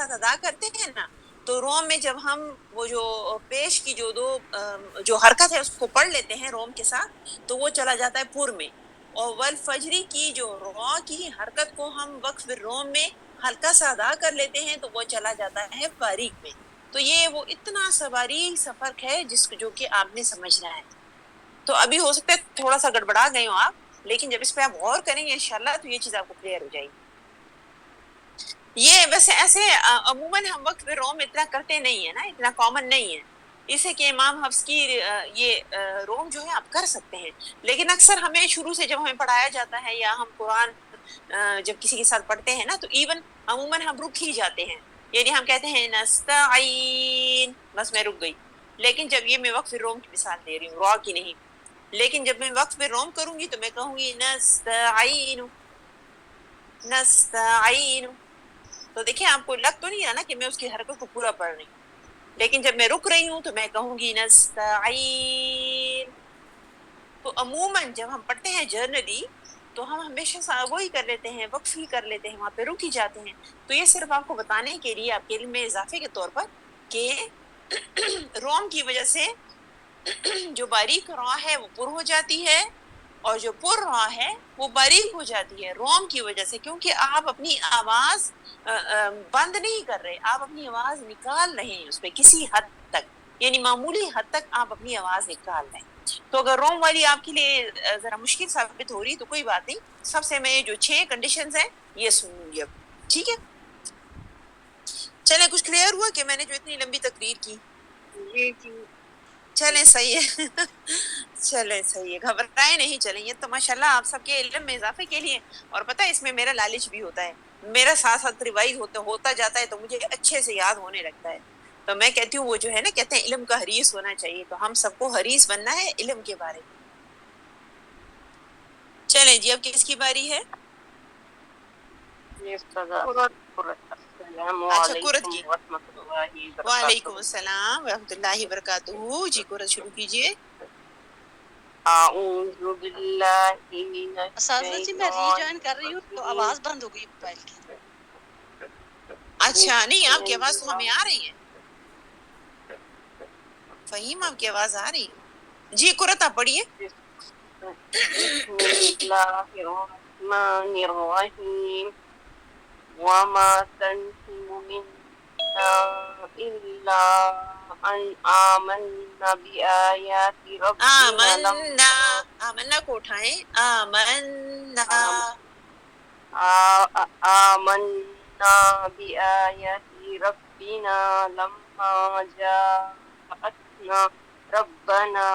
ساتھ ادا کرتے ہیں نا، تو روم میں جب ہم وہ جو پیش کی جو دو جو حرکت ہے اس کو پڑھ لیتے ہیں روم کے ساتھ، تو وہ چلا جاتا ہے پر میں، اور والفجری کی جو رو کی حرکت کو ہم وقف روم میں ہلکا سا ادا کر لیتے ہیں تو وہ چلا جاتا ہے باریک میں. تو یہ وہ اتنا سا باریک سا فرق ہے جو کہ آپ نے سمجھنا ہے. تو ابھی ہو سکتا ہے تھوڑا سا گڑبڑا گئے ہوں آپ، لیکن جب اس پہ آپ غور کریں گے انشاءاللہ تو یہ چیز آپ کو کلیئر ہو جائے گی. یہ ویسے ایسے عموماً ہم وقت روم اتنا کرتے نہیں ہیں نا، اتنا کامن نہیں ہے، اسے کہ امام حفص کی یہ روم جو ہے آپ کر سکتے ہیں، لیکن اکثر ہمیں شروع سے جب ہمیں پڑھایا جاتا ہے یا ہم قرآن جب کسی کے ساتھ پڑھتے ہیں نا تو ایون عموماً ہم رک ہی جاتے ہیں، یعنی ہم کہتے ہیں نستعین، بس میں رک گئی. لیکن جب یہ میں وقف روم کی مثال دے رہی ہوں، را کی نہیں، لیکن جب میں وقف روم کروں گی تو میں کہوں گی نستعین نستعین. تو دیکھیں آپ کو لگ تو نہیں رہا نا کہ میں اس کی حرکت کو پورا پڑھ رہی ہوں، لیکن جب میں رک رہی ہوں تو میں کہوں گی نستعین. تو عموماً جب ہم پڑھتے ہیں جرنلی تو ہم ہمیشہ وہی کر لیتے ہیں، وقف ہی کر لیتے ہیں، وہاں پہ رک ہی جاتے ہیں. تو یہ صرف آپ کو بتانے کے لیے، آپ کے علم میں اضافے کے طور پر، کہ روم کی وجہ سے جو باریک را ہے وہ پر ہو جاتی ہے، اور جو پر را ہے وہ باریک ہو جاتی ہے روم کی وجہ سے، کیونکہ آپ اپنی آواز بند نہیں کر رہے، آپ اپنی آواز نکال رہے ہیں اس پہ کسی حد تک، یعنی معمولی حد تک آپ اپنی آواز نکال رہے ہیں. تو اگر روم والی آپ کے لیے ذرا مشکل ثابت ہو رہی تو کوئی بات نہیں، سب سے میں جو 6 کنڈیشنز ہیں یہ سن لوں گی اب، ٹھیک ہے؟ چلیں کچھ کلیئر ہوا کہ میں نے جو اتنی لمبی تقریر کی؟ جی چلیں صحیح ہے. چلیں صحیح ہے، گھبرائیں نہیں. چلیں یہ تو ماشاءاللہ آپ سب کے علم میں اضافے کے لیے، اور پتہ ہے اس میں میرا لالچ بھی ہوتا ہے، میرا ساتھ ساتھ ریوائز ہوتا جاتا ہے تو مجھے اچھے سے یاد ہونے لگتا ہے. تو میں کہتی ہوں وہ جو ہے نا کہتے ہیں علم کا حریص ہونا چاہیے، تو ہم سب کو حریص بننا ہے علم کے بارے میں. چلیں جی اب کس کی باری ہے؟ السلام اچھا قرت علیکم کی. ورحمۃ اللہ وبرکاتہ. وعلیکم السلام ورحمۃ اللہ وبرکاتہ. جی قرت شروع کیجئے. اعوذ باللہ من اساتذہ جی میں ری الشیطان جوائن کر رہی ہوں تو الرجیم. آواز بند ہو گئی موبائل کی. اچھا نہیں، آپ بسم کی آواز تو ہمیں اللہ آ رہی ہے. فہیم آپ کی آواز آ رہی ہے. جی قرت آپ پڑھیے. بسم اللہ الرحمن الرحیم. وما تنقم منا إلا أن آمنا بآيات ربنا آمنا، لما آمنا کو اٹھائیں، آمنا. آمنا بآيات ربنا لما جاءتنا ربنا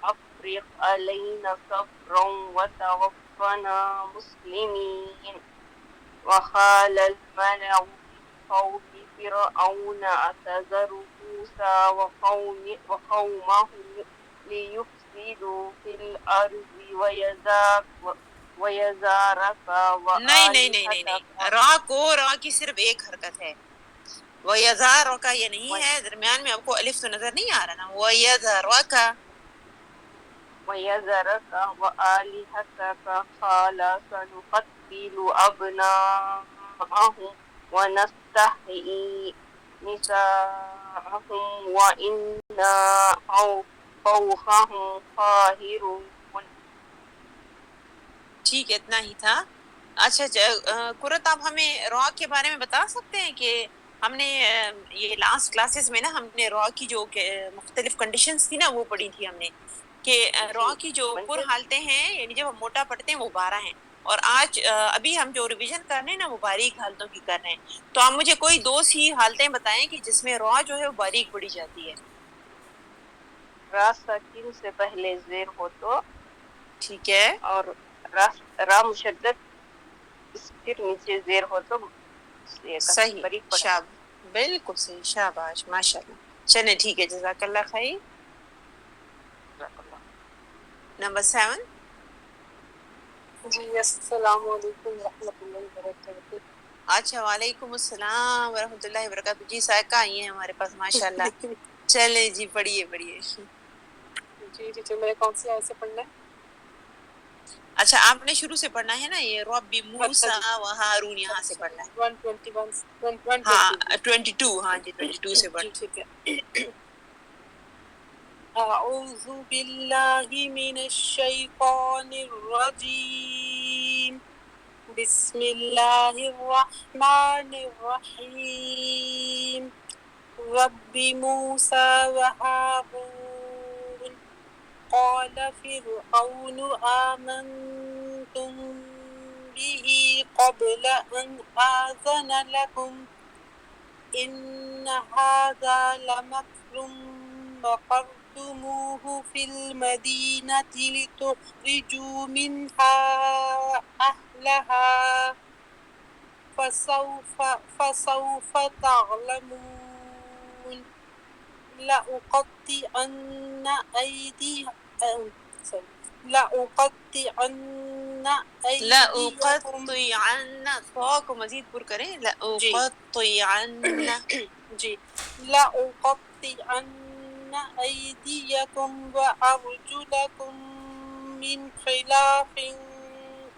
أفرغ علينا صبرا وتوفنا مسلمين. وقال الملأ من قوم فرعون أتذر موسى وقومه ليفسدوا في الأرض ويذرك نہیں نہیں نہیں نہیں وآلهتك. نہیں، را کی صرف ایک حرکت ہے. وَيَذَارُ کا یہ نہیں ہے، درمیان میں آپ کو الف تو نظر نہیں آ رہا نا. وَيَذَرَكَ ويذرك وآلهتك قال سنقتل أبناءهم ونستحيي نساءهم وإنا فوقهم قاهرون. ٹھیک ہے اتنا ہی تھا. اچھا قرت آپ ہمیں را کے بارے میں بتا سکتے ہیں کہ ہم نے یہ لاسٹ کلاسز میں نا ہم نے را کی جو مختلف کنڈیشنز تھی نا وہ پڑھی تھی ہم نے، کہ را جی کی جو پر منظر حالتیں ہیں یعنی جب ہم موٹا پڑھتے ہیں وہ 12 ہیں، اور آج ابھی ہم جو ریویژن کر رہے ہیں نا وہ باریک حالتوں کی کر رہے ہیں. تو آپ مجھے کوئی 2 سی حالتیں بتائیں کہ جس میں را جو ہے وہ باریک پڑھی جاتی ہے. را ساکن سے پہلے زیر ہو تو، ٹھیک ہے، اور را مشدد اس پھر نیچے زیر ہو تو صحیح، باریک پڑھا جاتا بالکل صحیح، شاباش ماشاء اللہ. چلیں ٹھیک ہے، جزاک اللہ خیر. ہے. جزاک اللہ. نمبر 7. جی السلام علیکم ورحمۃ اللہ وبرکاتہ. اچھا وعلیکم السلام ورحمۃ اللہ وبرکاتہ. جی سائقہ آئی ہیں ہمارے پاس ماشاء اللہ. چلے جی پڑھیے. جی میں کون سی آیت سے پڑھنا ہے؟ اچھا آپ نے شروع سے پڑھنا ہے نا، یہ ربی موسیٰ و ہارون یہاں سے پڑھنا ہے. 121 ہاں 22، ہاں جی 22 سے جی پڑھنا. ٹھیک ہے. اعوذ باللہ من الشیطان الرجیم، بسم اللہ الرحمن الرحیم. رب موسیٰ و ہارون قال فرعون آمنتم به قبل أن آذن لكم إن هذا لمكر مكرتموه في المدينة لتخرجوا منها أهلها فسوف تعلمون. لأقطعن أيديكم لأقطعن، خوا کو مزید پر کریں، لأقطعن. جی لأقطعن أيديكم وأرجلكم من خلاف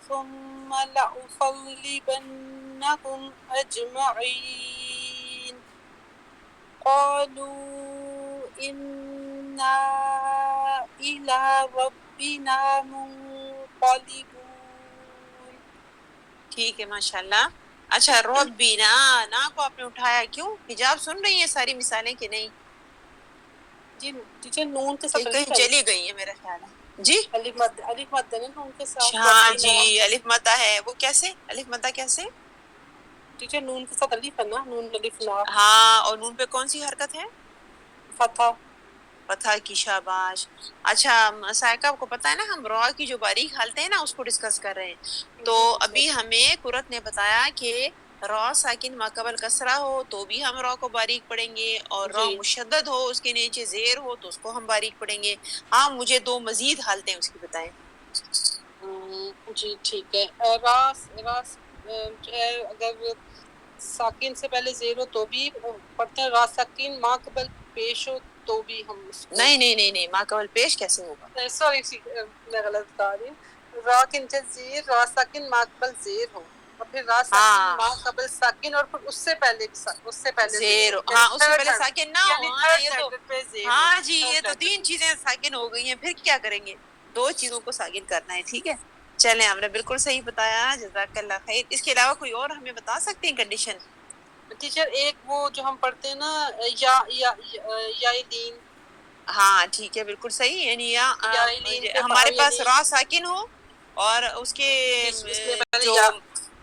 ثم لأصلبنكم أجمعين. قالوا إنا إلى ربنا منقلبون. ٹھیک ہے ماشاء اللہ. اچھا ربنا، نا کو آپ نے اٹھایا کیوں؟ حجاب سن رہی ہیں ساری مثالیں کہ نہیں؟ جی ٹیچر نون کے کہ ساتھ کہیں چلی گئی ہیں میرا خیال ہے. جی الف مد ہے نا نون کے ساتھ. ہاں ربنا جی الف مدہ ہے، وہ کیسے الف مدہ کیسے؟ ٹیچر نون کے ساتھ الف ہے نا، نون الف لا ہاں، اور نون پہ کون سی حرکت ہے؟ فتح. فتح کی. شاباش. اچھا سائقہ آپ کو پتہ ہے نا ہم را کی جو باریک حالتیں ہیں نا اس کو ڈسکس کر رہے ہیں. تو ابھی ہمیں قرت نے بتایا کہ را ساکن ما قبل کسرہ ہو تو بھی ہم را کو باریک پڑھیں گے، اور را مشدد ہو اس کے نیچے زیر ہو تو اس کو ہم باریک پڑھیں گے. ہاں مجھے دو مزید حالتیں اس کی بتائیں. جی ٹھیک ہے. راس اگر ساکن سے پہلے زیر ہو تو بھی پڑھتے ہیں، را ساکن ما قبل پیش ہو تو بھی ہم اس کو نہیں ما قبل پیش کیسے ہوگا؟ سوری میں غلط بتا رہی ہوں. را کے نیچے زیر، را ساکن ما قبل زیر ہو، اور پھر را ساکن ما قبل ساکن، اور پھر اس سے پہلے بھی اس سے پہلے زیر. ہو. ہاں اس سے پہلے ساکن نہ ہو. یعنی ہاں تھرڈ یہ تو، لیٹر پہ زیر ہو. ہاں جی یہ تو تین چیزیں ساکن ہو گئی ہیں، پھر کیا کریں گے؟ دو چیزوں کو ساکن کرنا ہے. ٹھیک ہے چلیں، ہم نے بالکل صحیح بتایا، جزاک اللہ خیر. اس کے علاوہ کوئی اور ہمیں بتا سکتے ہیں کنڈیشن؟ ٹیچر ایک وہ جو ہم پڑھتے ہیں نا یا دین. ہاں ٹھیک ہے بالکل صحیح. یعنی ہمارے پاس را ساکن ہو اور اس کے جو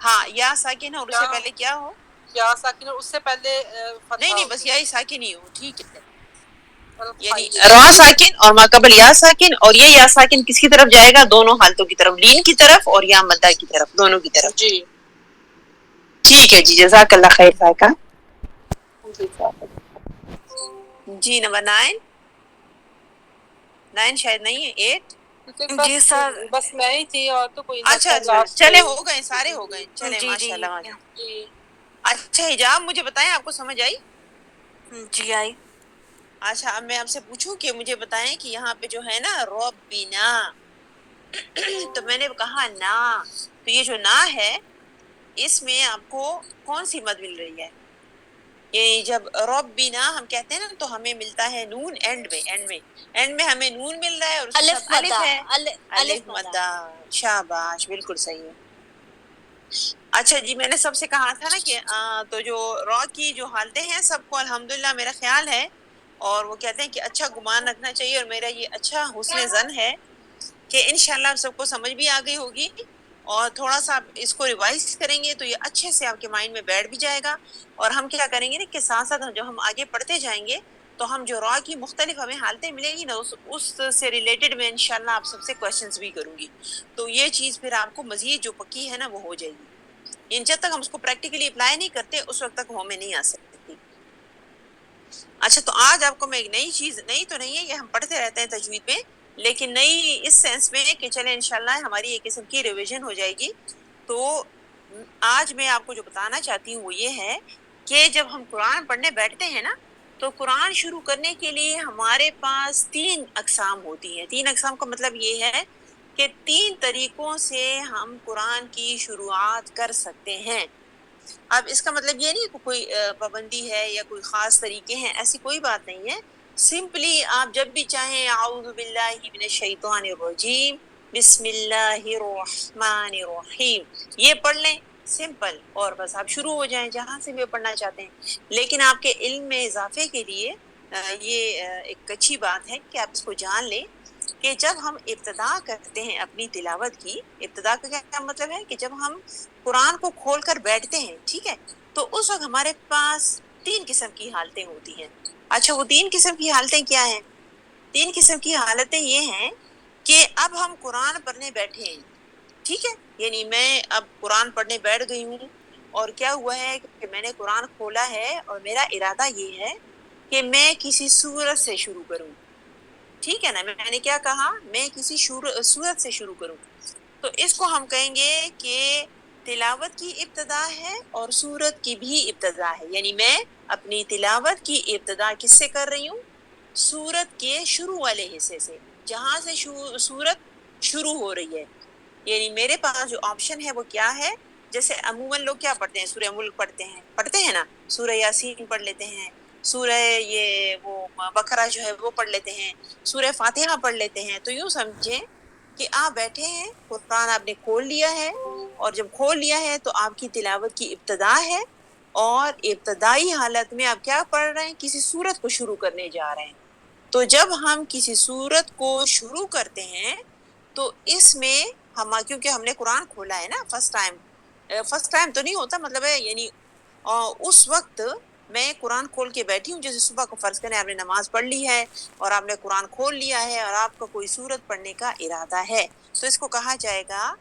ہاں یا ساکن ہے اور اس سے پہلے کیا ہو؟ یا ساکن، اور اس سے پہلے فتحہ. نہیں بس یا ہی ساکن ہی ہو. ٹھیک ہے یعنی یعنی را ساکن اور ما قبل یا ساکن، اور یہ یا ساکن کس کی طرف جائے گا؟ دونوں حالتوں کی طرف، لین کی طرف اور یا مدہ کی طرف، دونوں کی طرف. جی ٹھیک ہے جی جزاک اللہ خیر سائقہ. جی نمبر 9 شاید نہیں ہے، 8. جی سر بس میں ہی تھی اور تو کوئی نہ اچھا تھا. چلے ہو گئے سارے ہو گئے. چلے ماشاء اللہ ماشاء اللہ. جی اچھا حجاب مجھے بتائیں آپ کو سمجھ آئی؟ جی آئی. اچھا اب میں آپ سے پوچھوں کہ مجھے بتائیں کہ یہاں پہ جو ہے نا ربنا، تو میں نے کہا نا، تو یہ جو نا ہے اس میں آپ کو کون سی مد مل رہی ہے؟ یعنی جب ربنا ہم کہتے ہیں نا تو ہمیں ملتا ہے نون اینڈ میں ہمیں نون مل رہا ہے اور اس کے ساتھ الف ہے. الف مدہ. شاباش بالکل صحیح ہے. اچھا جی میں نے سب سے کہا تھا نا کہ تو جو را کی جو حالتیں ہیں سب کو الحمدللہ میرا خیال ہے، اور وہ کہتے ہیں کہ اچھا گمان رکھنا چاہیے، اور میرا یہ اچھا حسن ظن ہے کہ انشاءاللہ سب کو سمجھ بھی آ گئی ہوگی، اور تھوڑا سا اس کو ریوائز کریں گے تو یہ اچھے سے آپ کے مائنڈ میں بیٹھ بھی جائے گا. اور ہم کیا کریں گے نا کہ ساتھ ساتھ جو ہم آگے پڑھتے جائیں گے تو ہم جو را کی مختلف ہمیں حالتیں ملیں گی نا اس سے ریلیٹڈ میں انشاءاللہ آپ سب سے کوشچنز بھی کروں گی. تو یہ چیز پھر آپ کو مزید جو پکی ہے نا وہ ہو جائے گی. یعنی جب تک ہم اس کو پریکٹیکلی اپلائی نہیں کرتے اس وقت تک وہ ہمیں نہیں آ سکتی. اچھا تو آج آپ کو میں ایک نئی چیز، نئی تو نہیں ہے یہ ہم پڑھتے رہتے ہیں تجوید میں، لیکن نئی اس سینس میں کہ چلیں انشاءاللہ ہماری ایک قسم کی ریویژن ہو جائے گی. تو آج میں آپ کو جو بتانا چاہتی ہوں وہ یہ ہے کہ جب ہم قرآن پڑھنے بیٹھتے ہیں نا تو قرآن شروع کرنے کے لیے ہمارے پاس 3 اقسام ہوتی ہیں. 3 اقسام کا مطلب یہ ہے کہ 3 طریقوں سے ہم قرآن کی شروعات کر سکتے ہیں۔ اب اس کا مطلب یہ نہیں کہ کوئی پابندی ہے یا کوئی خاص طریقے ہیں، ایسی کوئی بات نہیں ہے۔ سمپلی آپ جب بھی چاہیں اعوذ باللہ من الشیطان الرجیم بسم اللہ الرحمن الرحیم یہ پڑھ لیں، سمپل، اور بس آپ شروع ہو جائیں جہاں سے بھی پڑھنا چاہتے ہیں۔ لیکن آپ کے علم میں اضافے کے لیے یہ ایک اچھی بات ہے کہ آپ اس کو جان لیں کہ جب ہم ابتدا کرتے ہیں اپنی تلاوت کی، ابتدا کا کیا مطلب ہے کہ جب ہم قرآن کو کھول کر بیٹھتے ہیں، ٹھیک ہے، تو اس وقت ہمارے پاس 3 قسم کی حالتیں ہوتی ہیں۔ اچھا، وہ 3 قسم کی حالتیں کیا ہیں؟ 3 قسم کی حالتیں یہ ہیں کہ اب ہم قرآن پڑھنے بیٹھے ہیں، ٹھیک ہے، یعنی میں اب قرآن پڑھنے بیٹھ گئی ہوں، اور کیا ہوا ہے کہ میں نے قرآن کھولا ہے اور میرا ارادہ یہ ہے کہ میں کسی سورت سے شروع کروں، ٹھیک ہے نا، میں نے کیا کہا، میں کسی سورت سے شروع کروں، تو اس کو ہم کہیں گے کہ تلاوت کی ابتدا ہے اور سورت کی بھی ابتدا ہے، یعنی میں اپنی تلاوت کی ابتدا کس سے کر رہی ہوں؟ سورت کے شروع والے حصے سے، جہاں سے سورت شروع ہو رہی ہے۔ یعنی میرے پاس جو آپشن ہے وہ کیا ہے، جیسے عموماً لوگ کیا پڑھتے ہیں، سورہ ملک پڑھتے ہیں نا، سورہ یاسین پڑھ لیتے ہیں، سورہ یہ وہ بقرہ جو ہے وہ پڑھ لیتے ہیں، سورہ فاتحہ پڑھ لیتے ہیں۔ تو یوں سمجھیں کہ آپ بیٹھے ہیں، قرآن آپ نے کھول لیا ہے، اور جب کھول لیا ہے تو آپ کی تلاوت کی ابتدا ہے، اور ابتدائی حالت میں آپ کیا پڑھ رہے ہیں، کسی سورت کو شروع کرنے جا رہے ہیں۔ تو جب ہم کسی سورت کو شروع کرتے ہیں تو اس میں کیونکہ ہم نے قرآن کھولا ہے نا فرسٹ ٹائم تو نہیں ہوتا، مطلب ہے یعنی اس وقت میں قرآن کھول کے بیٹھی ہوں، جیسے صبح کو فرض کریں آپ نے نماز پڑھ لی ہے اور آپ نے قرآن کھول لیا ہے اور آپ کا کوئی سورت پڑھنے کا ارادہ ہے، تو اس کو کہا جائے گا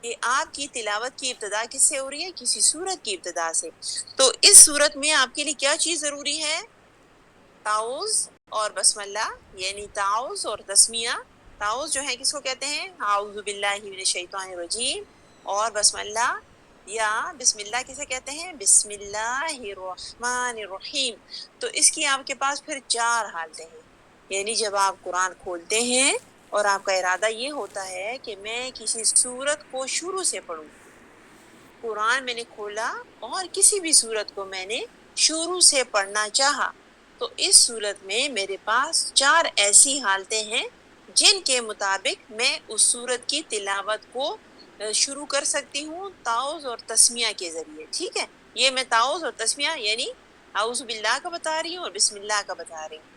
کہ آپ کی تلاوت کی ابتدا کس سے ہو رہی ہے، کسی سورت کی ابتدا سے۔ تو اس سورت میں آپ کے لیے کیا چیز ضروری ہے؟ تعوذ اور بسم اللہ، یعنی تعوذ اور تسمیہ۔ تعوذ جو ہے کس کو کہتے ہیں؟ اعوذ باللہ من الشیطان الرجیم، اور بسم اللہ یا بسم اللہ کسے کہتے ہیں؟ بسم اللہ الرحمن الرحیم۔ تو اس کی آپ کے پاس پھر 4 حالتیں ہیں، یعنی جب آپ قرآن کھولتے ہیں اور آپ کا ارادہ یہ ہوتا ہے کہ میں کسی سورت کو شروع سے پڑھوں، قرآن میں نے کھولا اور کسی بھی سورت کو میں نے شروع سے پڑھنا چاہا، تو اس صورت میں میرے پاس 4 ایسی حالتیں ہیں جن کے مطابق میں اس سورت کی تلاوت کو شروع کر سکتی ہوں تعوذ اور تسمیہ کے ذریعے، ٹھیک ہے۔ یہ میں تعوذ اور تسمیہ یعنی اعوذ باللہ کا بتا رہی ہوں اور بسم اللہ کا بتا رہی ہوں،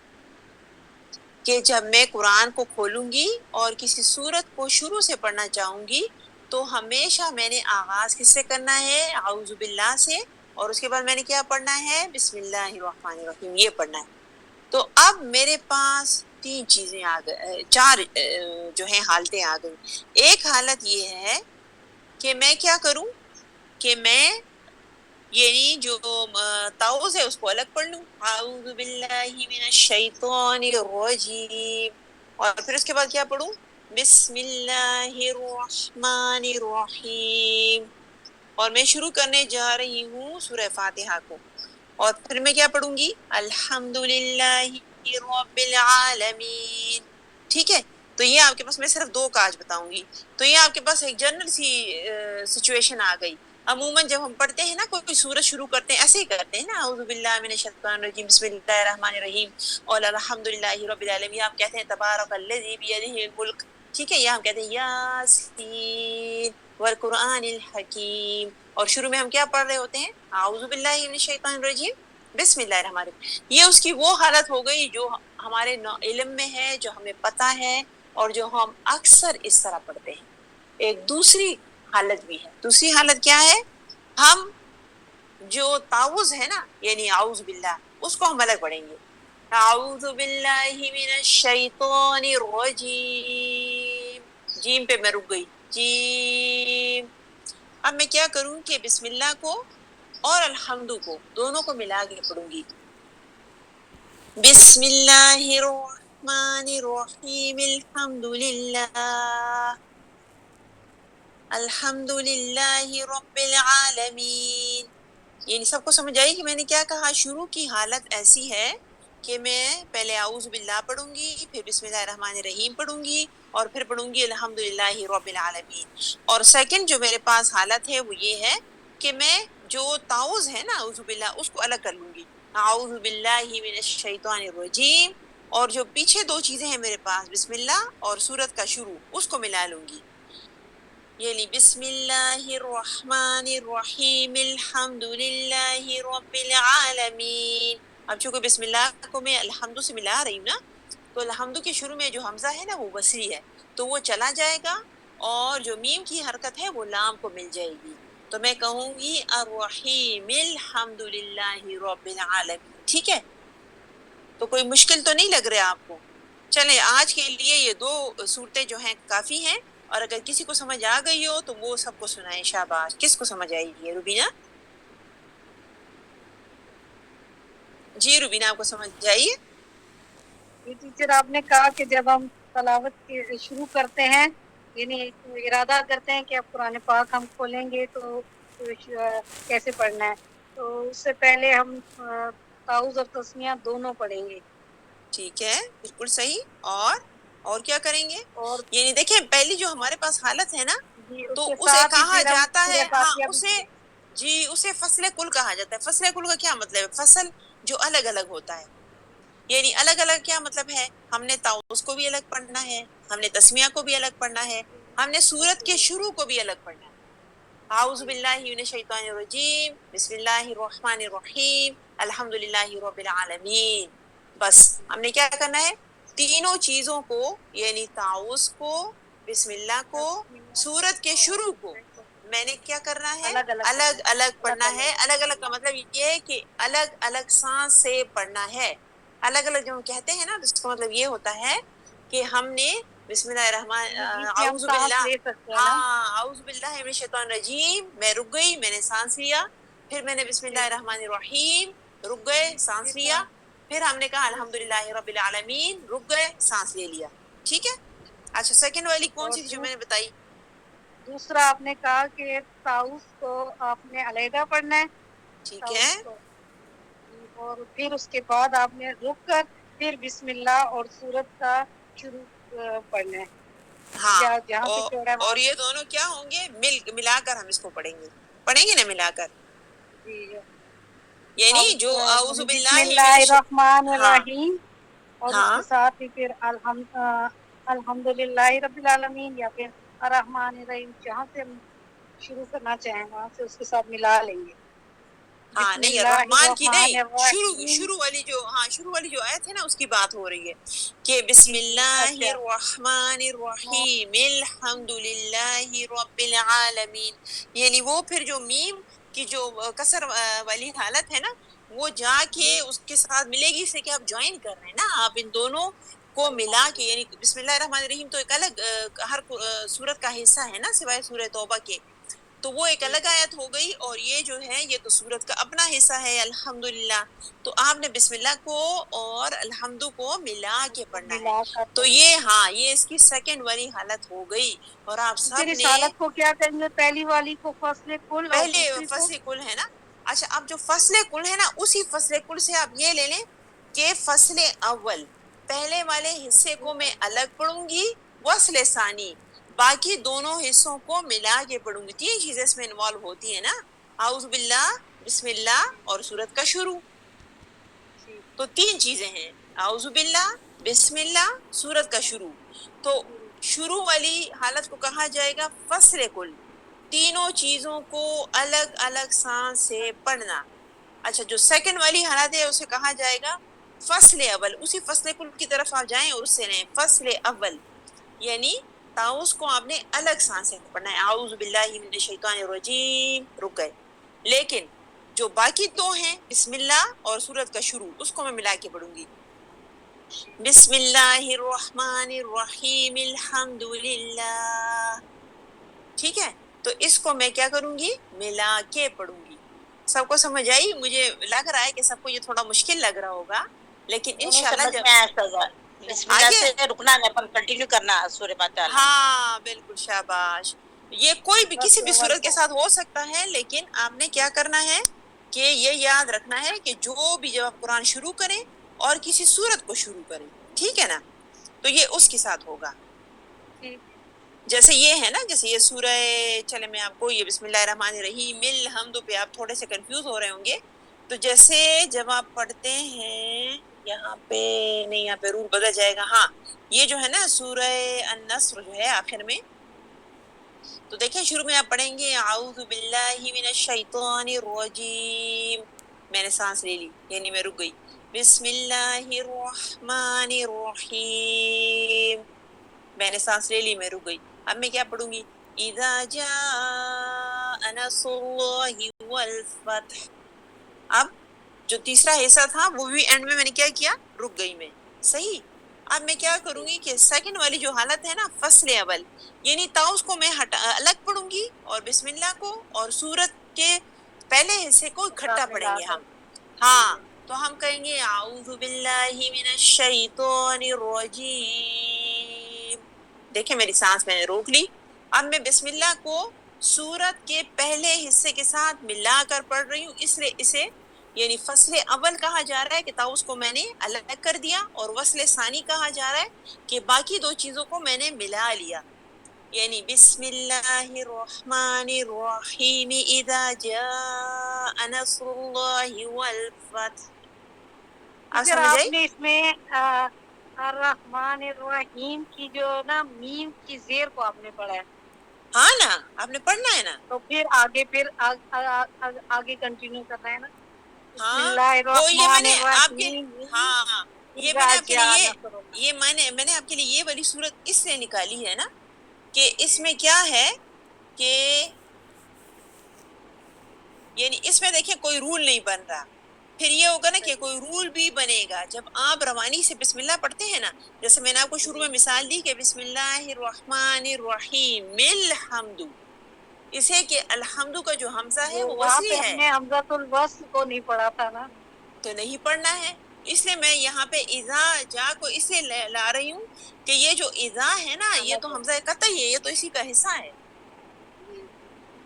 کہ جب میں قرآن کو کھولوں گی اور کسی سورت کو شروع سے پڑھنا چاہوں گی تو ہمیشہ میں نے آغاز کس سے کرنا ہے؟ اعوذ باللہ سے، اور اس کے بعد میں نے کیا پڑھنا ہے؟ بسم اللہ الرحمن الرحیم، یہ پڑھنا ہے۔ تو اب میرے پاس 3 چیزیں آ گئی، 4 جو ہیں حالتیں آ گئی۔ ایک حالت یہ ہے کہ میں کیا کروں کہ میں یعنی جو تعوذ ہے اس کو الگ پڑھ لوں، اعوذ باللہ من الشیطان الرجیم، اور پھر اس کے بعد کیا پڑھوں؟ بسم اللہ الرحمن الرحیم، اور میں شروع کرنے جا رہی ہوں سورہ فاتحہ کو، اور پھر میں کیا پڑھوں گی؟ الحمدللہ رب العالمین، ٹھیک ہے۔ تو یہ آپ کے پاس، میں صرف 2 کاج بتاؤں گی، تو یہ آپ کے پاس ایک جنرل سی سچویشن آ گئی۔ عموماً جب ہم پڑھتے ہیں نا، کوئی سورت شروع کرتے ہیں ایسے ہی کرتے ہیں نا، اعوذ باللہ من الشیطان الرجیم بسم اللہ الرحمن الرحیم اور الحمدللہ رب العالمین، آپ کہتے ہیں تبارک الذی بیدہ الملک، ٹھیک ہے، یا ہم کہتے ہیں یاسین والقرآن الحکیم، اور شروع میں ہم کیا پڑھ رہے ہوتے ہیں؟ اعوذ باللہ من الشیطان الرجیم بسم اللہ الرحمن الرحیم۔ یہ اس کی وہ حالت ہو گئی جو ہمارے علم میں ہے، جو ہمیں پتہ ہے اور جو ہم اکثر اس طرح پڑھتے ہیں۔ ایک دوسری حالت بھی ہے، دوسری حالت کیا ہے؟ ہم جو تعوذ ہے نا یعنی اعوذ باللہ، اس کو ہم الگ پڑھیں گے، اعوذ باللہ من الشیطان الرجیم، جیم پہ میں رک گئی، جیم۔ اب میں کیا کروں کہ بسم اللہ کو اور الحمد کو دونوں کو ملا کے پڑھوں گی، بسم اللہ الرحمن الرحیم الحمد للہ رب العالمین۔ یعنی سب کو سمجھ آئی کہ میں نے کیا کہا؟ شروع کی حالت ایسی ہے کہ میں پہلے اعوذ باللہ پڑھوں گی، پھر بسم اللہ الرحمن الرحیم پڑھوں گی، اور پھر پڑھوں گی الحمدللہ رب العالمین. اور سیکنڈ جو میرے پاس حالت ہے وہ یہ ہے کہ میں جو تعوذ ہے نا اعوذ باللہ اس کو الگ کر لوں گی، اعوذ باللہ من الشیطان الرجیم، اور جو پیچھے دو چیزیں ہیں میرے پاس بسم اللہ اور سورت کا شروع اس کو ملا لوں گی. یعنی بسم اللہ الرحمن الرحیم الحمدللہ رب العالمین. اب چونکہ بسم اللہ کو میں الحمد سے ملا رہی ہوں نا، تو الحمد کے شروع میں جو حمزہ ہے نا وہ وصلی ہے، تو وہ چلا جائے گا، اور جو میم کی حرکت ہے وہ لام کو مل جائے گی. تو میں کہوں گی الرحیم الحمدللہ رب العالمین. ٹھیک ہے؟ تو کوئی مشکل تو نہیں لگ رہا آپ کو؟ چلیں آج کے لیے یہ دو صورتیں جو ہیں کافی ہیں، اور اگر کسی کو سمجھ آ گئی ہو تو وہ سب کو سنائیں. شاباش. کس کو سمجھ آئی ہے؟ روبینہ؟ جی روبینہ آپ کو سمجھ آئیے؟ یہ ٹیچر آپ نے کہا کہ جب ہم تلاوت شروع کرتے ہیں، یعنی ارادہ کرتے ہیں کہ اب قرآن پاک ہم کھولیں گے تو کیسے پڑھنا ہے، تو اس سے پہلے ہم تعوذ اور تسمیہ دونوں پڑھیں گے. ٹھیک ہے، بالکل صحیح. اور کیا کریں گے؟ اور یعنی دیکھیں پہلی جو ہمارے پاس حالت ہے نا، جی اس تو کے اسے ساتھ ہی کہا پھر ہم جاتا ہے، سورہ ہاں فاتحہ بھی اسے، جی اسے فصل کل کہا جاتا ہے. فصل کل کا کیا مطلب ہے؟ فصل جو الگ الگ ہوتا ہے. یعنی الگ الگ کیا مطلب ہے؟ ہم نے تعوذ کو بھی الگ پڑھنا ہے، ہم نے تسمیہ کو بھی الگ پڑھنا ہے، ہم نے سورت کے شروع کو بھی الگ پڑھنا ہے. اعوذ باللہ من الشیطان الرجیم، بسم اللہ الرحمن الرحیم، الحمدللہ رب العالمین. بس ہم نے کیا کرنا ہے؟ تینوں چیزوں کو، یعنی تعوذ کو، بسم اللہ کو، سورت کے شروع کو، میں نے کیا کرنا ہے؟ الگ الگ الگ الگ پڑھنا الگ ہے. الگ الگ کا مطلب یہ ہے کہ الگ الگ سانس سے پڑھنا ہے. الگ الگ جو ہم کہتے ہیں نا، اس کا مطلب یہ ہوتا ہے کہ ہم نے بسم اللہ الرحمن یعنی بیچ میں ہم اعوذ سانس باللہ، لے سکتے ہیں نا. ہاں اعوذ باللہ من الشیطان الرجیم، میں رک گئی، میں نے سانس لیا، پھر میں نے بسم اللہ الرحمن الرحیم، رک گئے، سانس لیا، پھر ہم نے کہا الحمدللہ رب العالمین، رک گئے، سانس لے لیا. ٹھیک ہے؟ اچھا سیکنڈ والی کون اور سی تھی جو میں نے بتائی؟ دوسرا آپ نے کہا کہ تعوذ کو آپ نے علیحدہ پڑھنا ہے، ٹھیک ہے. تعوذ کو، اور پھر اس کے بعد آپ نے رک کر پھر بسم اللہ اور سورت کا شروع پڑھنا ہے، ہاں، یا جہاں سے چھوڑا ہے اور وہاں یہ سے. دونوں کیا ہوں گے؟ ملا کر ہم اس کو پڑھیں گے نا ملا کر. جی اب یعنی جو اعوذ بسم باللہ اللہ من الرحمن ہاں الرحیم، اور اس ہاں کے ساتھ ہی پھر الحمدللہ رب العالمین، یا پھر الرحمن الرحیم، جہاں سے ہم شروع کرنا چاہیں وہاں سے اس کے ساتھ ملا لیں گے. ہاں. بسم نہیں اللہ الرحمن کی الرحمن نہیں، الرحیم. شروع والی جو آیت ہے نا اس کی بات ہو رہی ہے کہ بسم جی جی اللہ اچھا. الرحمن الرحیم الحمدللہ رب العالمین. یعنی وہ پھر جو میم کی جو کسر والی حالت ہے نا، وہ جا کے اس کے ساتھ ملے گی، سے کہ آپ جوائن کر رہے ہیں نا، آپ ان دونوں کو ملا کے، یعنی بسم اللہ الرحمن الرحیم تو ایک الگ ہر سورت کا حصہ ہے نا سوائے سورہ توبہ کے، تو وہ ایک الگ آیت ہو گئی، اور یہ جو ہے یہ تو سورت کا اپنا حصہ ہے الحمدللہ. تو آپ نے بسم اللہ کو اور الحمد کو ملا کے پڑھنا ہے. ملا کر تو پڑھنا. یہ ہاں یہ اس کی سیکنڈ والی حالت ہو گئی. اور آپ پھر سب اس نے حالت کو کیا کریں گے؟ پہلی والی کو فصل کل اور پہلے دوسری کو فصل کل ہے نا. اچھا اب جو فصل کل ہے نا، اسی فصل کل سے آپ یہ لے لیں کہ فصل اول، پہلے والے حصے کو میں الگ پڑھوں گی، وصل ثانی باقی دونوں حصوں کو ملا کے پڑھوں گی. تین چیزیں اس میں انوالو ہوتی ہیں نا، اعوذ باللہ، بسم اللہ اور سورت کا شروع. تو تین چیزیں ہیں، اعوذ باللہ، بسم اللہ، سورت کا شروع. تو شروع والی حالت کو کہا جائے گا فصل کل، تینوں چیزوں کو الگ الگ سانس سے پڑھنا. اچھا جو سیکنڈ والی حالت ہے اسے کہا جائے گا فصل اول. اسی فصل کل کی طرف آپ جائیں اور اس سے لیں فصل اول، یعنی تعوذ کو آپ نے الگ سانس سے پڑھنا ہے، اعوذ باللہ من الشیطان الرجیم، رک گئے. لیکن جو باقی دو ہیں بسم اللہ اور سورت کا شروع، اس کو میں ملا کے پڑھوں گی. بسم اللہ الرحمن الرحیم الحمدللہ. ٹھیک ہے؟ تو اس کو میں کیا کروں گی؟ ملا کے پڑھوں گی. سب کو سمجھ آئی؟ مجھے لگ رہا ہے کہ سب کو یہ تھوڑا مشکل لگ رہا ہوگا، لیکن نہیں انشاءاللہ سمجھ جب میں آیا سزا. بسم اللہ آگے، سے رکنا نہیں، اپن کنٹینیو کرنا سورہ فاتحہ. ہاں بالکل شاباش. یہ کوئی بھی کسی فصل بھی اول صورت کے کو. ساتھ ہو سکتا ہے، لیکن آپ نے کیا کرنا ہے کہ یہ یاد رکھنا ہے کہ جو بھی جب آپ قرآن شروع کریں اور کسی سورت کو شروع کریں، ٹھیک ہے نا، تو یہ اس کے ساتھ ہوگا. جیسے یہ ہے نا، جیسے یہ سورہ، چلے میں آپ کو یہ بسم اللہ الرحمن الرحیم الحمد پہ آپ تھوڑے سے کنفیوز ہو رہے ہوں گے، تو جیسے جب آپ پڑھتے ہیں یہاں پہ، نہیں یہاں پہ رول بدل جائے گا، ہاں یہ جو ہے نا سورہ النصر جو ہے آخر میں، تو دیکھیں شروع میں آپ پڑھیں گے اعوذ باللہ من الشیطان الرجیم، میں نے سانس لے لی یعنی میں رک گئی، بسم اللہ الرحمن الرحیم، میں نے سانس لے لی، میں رک گئی. اب میں کیا پڑھوں گی، اذا جاء نصر اللہ والفتح. اب جو تیسرا حصہ تھا وہ بھی اینڈ میں نے کیا کیا، رک گئی میں، صحیح. اب میں کیا کروں گی کہ سیکنڈ والی جو حالت ہے نا فصل اول، یعنی تاؤس کو میں الگ پڑھوں گی اور بسم اللہ کو اور سورت کے پہلے حصے کو اکٹھا پڑھیں گے ہم. ہاں تو ہم کہیں گے اعوذ باللہ من الشیطان الرجیم، دیکھیں میری سانس میں نے روک لی. اب میں بسم اللہ کو سورت کے پہلے حصے کے ساتھ ملا کر پڑھ رہی ہوں، اس لیے اسے یعنی فصل اول کہا جا رہا ہے کہ تاؤس کو میں نے الگ کر دیا، اور وصل ثانی کہا جا رہا ہے کہ باقی دو چیزوں کو میں نے ملا لیا، یعنی بسم اللہ الرحمن الرحیم اذا جاء نصر اللہ والفتح. اب ٹیچر سمجھ آپ آئی؟ نے اس میں الرحمن الرحیم کی جو نا میم کی زیر کو آپ نے پڑھا ہے، ہاں نا، آپ نے پڑھنا ہے نا. تو پھر آگے آگے کنٹینیو کرنا ہے نا، بسم ہاں اللہ وہ یہ میں الرحمن نے آپ کے، الرحیم ہاں یہ میں اذا نے آپ کے جاء لیے نصر اللہ. یہ میں نے آپ کے لیے یہ والی صورت اس لیے نکالی ہے نا کہ اس میں کیا ہے کہ یعنی اس میں دیکھیں کوئی رول نہیں بن رہا. پھر یہ ہوگا نا کہ کوئی رول بھی بنے گا جب آپ روانی سے بسم اللہ پڑھتے ہیں نا، جیسے میں نے آپ کو شروع میں مثال دی کہ بسم اللہ الرحمن الرحیم الحمد، اسے کہ الحمد کا جو حمزہ ہے وہ وہاں پہ وصلی ہم ہے نے حمزۃ الوصل کو نہیں پڑھا تھا نا. تو نہیں پڑھنا ہے. اس لیے میں یہاں پہ اذا جا کو اس لیے لا رہی ہوں کہ یہ جو اذا ہے نا یہ تو حمزہ قطعی ہے، یہ تو اسی کا حصہ ہے،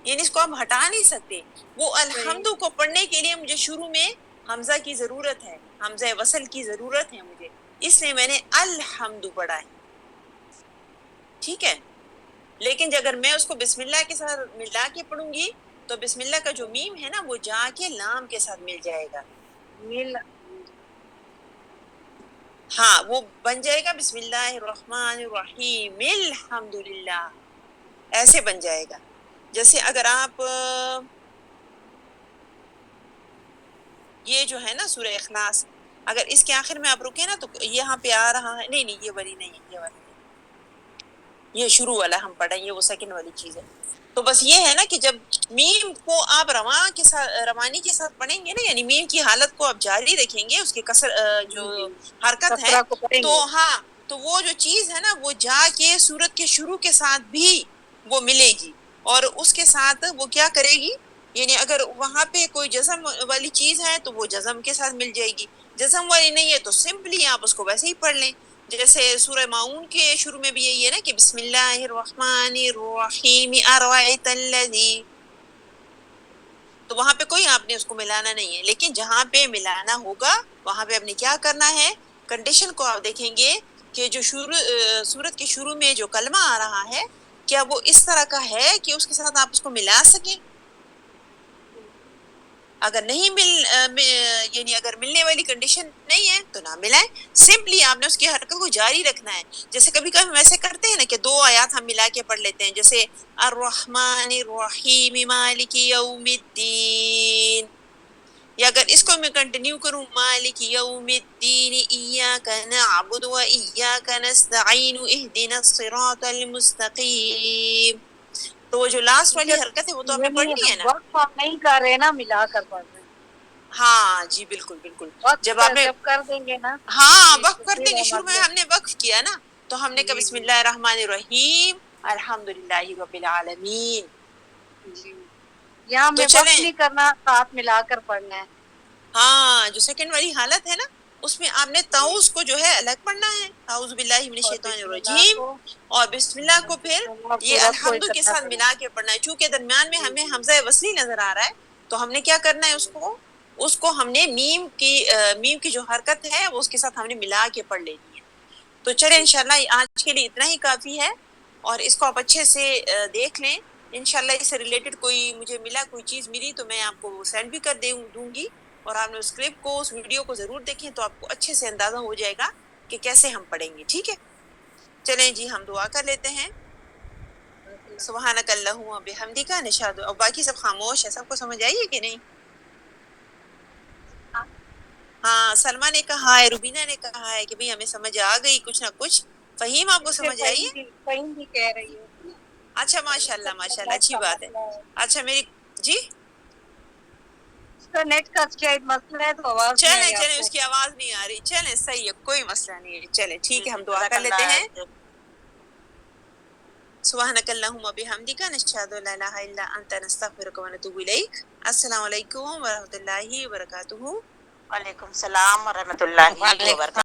یعنی اس کو آپ ہٹا نہیں سکتے. وہ الحمد کو پڑھنے کے لیے مجھے شروع میں حمزہ کی ضرورت ہے، حمزہ وصل کی ضرورت ہے مجھے، اس لیے میں نے الحمد پڑھا ہے، ٹھیک ہے. لیکن اگر میں اس کو بسم اللہ کے ساتھ ملا کے پڑھوں گی تو بسم اللہ کا جو میم ہے نا وہ جا کے لام کے ساتھ مل جائے گا، ہاں وہ بن جائے گا بسم اللہ الرحمن الرحیم الحمدللہ، ایسے بن جائے گا. جیسے اگر آپ یہ جو ہے نا سورہ اخلاص، اگر اس کے آخر میں آپ رکے نا تو یہاں پہ آ رہا ہے، نہیں یہ والی نہیں ہے، یہ والی نہیں، یہ شروع والا ہم پڑھیں، یہ وہ سیکنڈ والی چیز ہے. تو بس یہ ہے نا کہ جب میم کو آپ روانی کے ساتھ پڑھیں گے نا، یعنی میم کی حالت کو آپ جاری رکھیں گے، اس کے کسر جو حرکت ہے، کسرہ کو پڑھیں تو گے. ہاں تو وہ جو چیز ہے نا وہ جا کے سورت کے شروع کے ساتھ بھی وہ ملے گی، اور اس کے ساتھ وہ کیا کرے گی، یعنی اگر وہاں پہ کوئی جزم والی چیز ہے تو وہ جزم کے ساتھ مل جائے گی، جزم والی نہیں ہے تو سمپلی آپ اس کو ویسے ہی پڑھ لیں. جیسے سورہ معون کے شروع میں بھی یہی ہے نا کہ بسم اللہ الرحمن الرحیم ارأیت الذی، تو وہاں پہ کوئی آپ نے اس کو ملانا نہیں ہے. لیکن جہاں پہ ملانا ہوگا وہاں پہ آپ نے کیا کرنا ہے، کنڈیشن کو آپ دیکھیں گے کہ جو سورت کے شروع میں جو کلمہ آ رہا ہے کیا وہ اس طرح کا ہے کہ اس کے ساتھ آپ اس کو ملا سکیں. اگر نہیں یعنی اگر ملنے والی کنڈیشن نہیں ہے تو نہ ملائیں، سمپلی آپ نے اس کی حرکت کو جاری رکھنا ہے. جیسے کبھی کبھی ہم ایسے کرتے ہیں نا کہ دو آیات ہم ملا کے پڑھ لیتے ہیں، جیسے الرحمن الرحیم مالک یوم الدین، یا اگر اس کو میں کنٹینیو کروں مالک یوم الدین ایاک نعبد و ایاک نستعین اہدنا الصراط المستقیم، تو وہ جو لاسٹ والی حرکت ہے وہ تو آپ نے یعنی پڑھنی ہے نا. وقف ہم نہیں کر رہے نا، ملا کر پڑھ رہے ہیں. ہاں جی بالکل بالکل. وقف جب آپ نے جب کر دیں گے نا ہاں جی وقف تو کر پھر دیں گے، ہم شروع میں اگلے. ہم نے وقف کیا نا تو ہم نے کہا جی بسم جی اللہ الرحمن الرحیم الحمدللہ رب العالمین. جی یہاں تو میں وقف چلیں، نہیں کرنا، ساتھ ملا کر پڑھنا ہے. ہاں جو سیکنڈ والی حالت ہے نا اس میں آپ نے جی تاؤس کو جو ہے الگ پڑھنا ہے، اعوذ باللہ من اور الشیطان بسم اللہ الرجیم، کو اور بسم اللہ کو پھر اور یہ سورت کو الحمد کے اکٹھا ساتھ کریں. ملا کے پڑھنا ہے. چونکہ درمیان میں جی ہمیں جی حمزہ وصلی نظر آ رہا ہے تو ہم نے کیا کرنا ہے، اس کو اس کو ہم نے میم کی جو حرکت ہے وہ اس کے ساتھ ہم نے ملا کے پڑھ لینی ہے. تو چلے انشاءاللہ آج کے لیے اتنا ہی کافی ہے، اور اس کو آپ اچھے سے دیکھ لیں. انشاءاللہ اس سے ریلیٹڈ کوئی مجھے کوئی چیز ملی تو میں آپ کو سینڈ بھی کر دوں گی، اور آپ نے اس کلپ کو، اس ویڈیو کو ضرور دیکھیں تو آپ کو اچھے سے اندازہ ہو جائے گا کہ کیسے ہم پڑھیں گے. ٹھیک ہے، چلیں جی ہم دعا کر لیتے ہیں. سبحانک اللہم و بحمدک نشہد. اور باقی سب خاموش ہے، سب کو سمجھ آئی ہے کہ نہیں؟ ہاں، سلمہ نے کہا ہے، روبینہ نے کہا ہے کہ بھئی ہمیں سمجھ آ گئی کچھ نہ کچھ. فہیم آپ کو سمجھ آئی ہے؟ فہیم بھی کہہ رہی ہے اچھا ماشاءاللہ ماشاءاللہ، اچھی بات ہے. اچھا میری جی اس کا نیٹ کا شاید مسئلہ ہے تو آواز نہیں آئی آپ چلیں کو. اس کی آواز نہیں آ رہی. چلیں صحیح ہے، کوئی مسئلہ نہیں ہے. چلیں ٹھیک ہے، ہم دعا کر لیتے ہیں. سبحانک اللہم و بحمدک نشہد ان لا الہ الا انت نستغفرک و نتوب الیک. السلام علیکم ورحمۃ اللہ وبرکاتہ. وعلیکم السلام ورحمۃ اللہ وبرکاتہ.